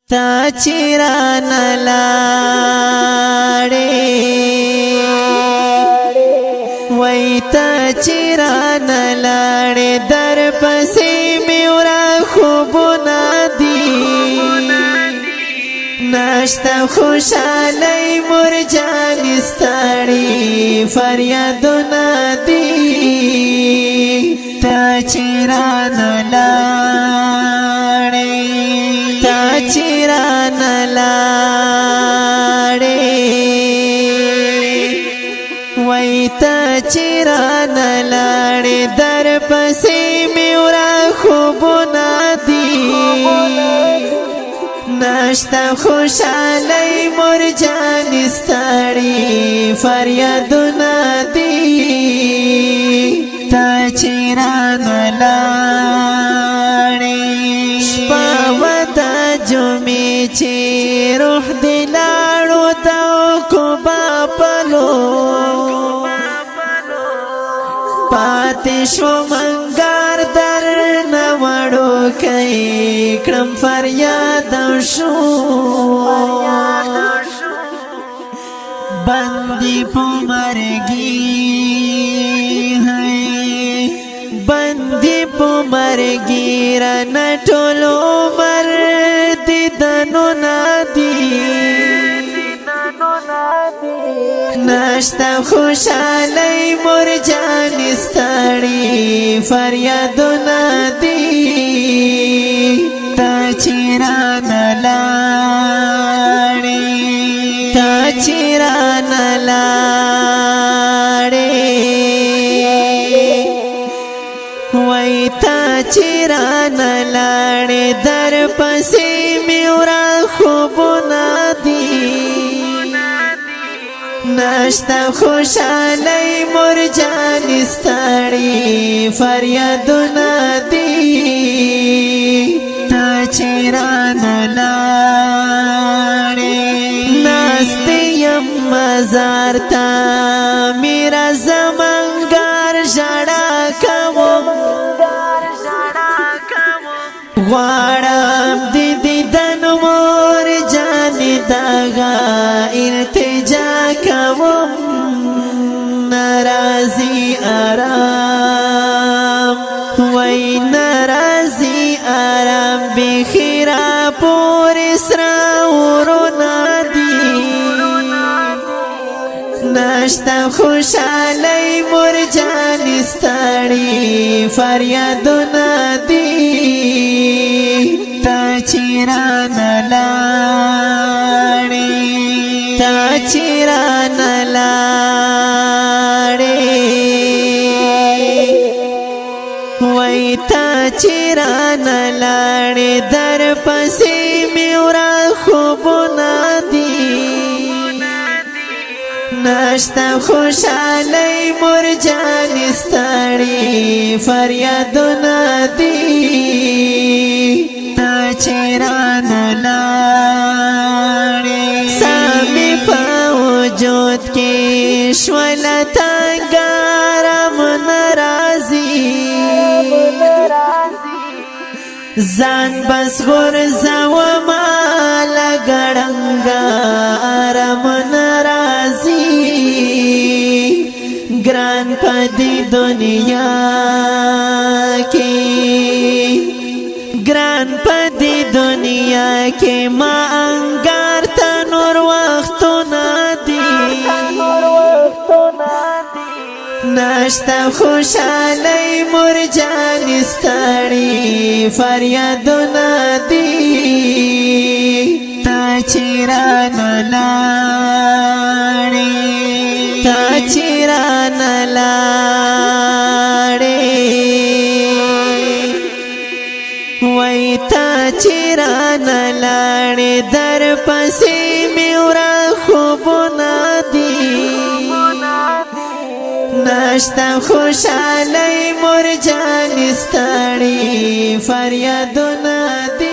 تا چیران لاړې وای تا چیران لاړې در پسې مې ورا خوبونه دي ناشته خوشالۍ مرجان ستړي فریادونه دي تا چیران لاړې تا چیران لاړې وای تا چیران لاړې در پسې مې ورا خوبونه دي ناشته خوشالۍ مرجان ستړي فریادونه دي تا چیران لاړې شپه ودا جمعې چې روح دې لاړو تا کوبا پلو پاتې شو منګار در نه وړو کوي کړم فریاد شو بندي په مرګي بندي په مرګي رانه ټول عمر دې دنو نادي ناشته خوشالۍ مرجان ستړي فریادونه دي تا چیران لاړې تا چیران لاړې وای تا چیران لاړې در پسې مې ورا خوبونه دي ناشته خوشالۍ مرجان ستړي فریادونه دي تا چیران لاړې ناست یم مزار ته میرا زمنګار ژړا کوم غواړم د دیدن مور جانې دغه التجا کوم ناراضي آرام وای ناراضي آرام بخیرا پور سرا ورونه دي ناشته خوشالۍ مرجان ستړي فریادونه دي تا چیران لاړې تا چیران لاړې وای تا چیران لاړې در پسې مې ورا خوبونه دي ناشته خوشالۍ مرجان ستړي فریادونه دي تا چیران لاړې سامي په وجود کې شوله تنګارم ناراضي ځان بس غورځومه لګړنګارم ناراضي ګران په دې دنیا کې ګران په دې دنیا کې ما انګار ته نور وختونه دي ناشته خوشالۍ مرجان ستړي فریادونه دي تا چیران لاړې تا چیران لاړې وای تا چیران لاړې در پسې مې ورا خوبونه دي ناشته خوشالۍ مرجان ستړي فریادونه دي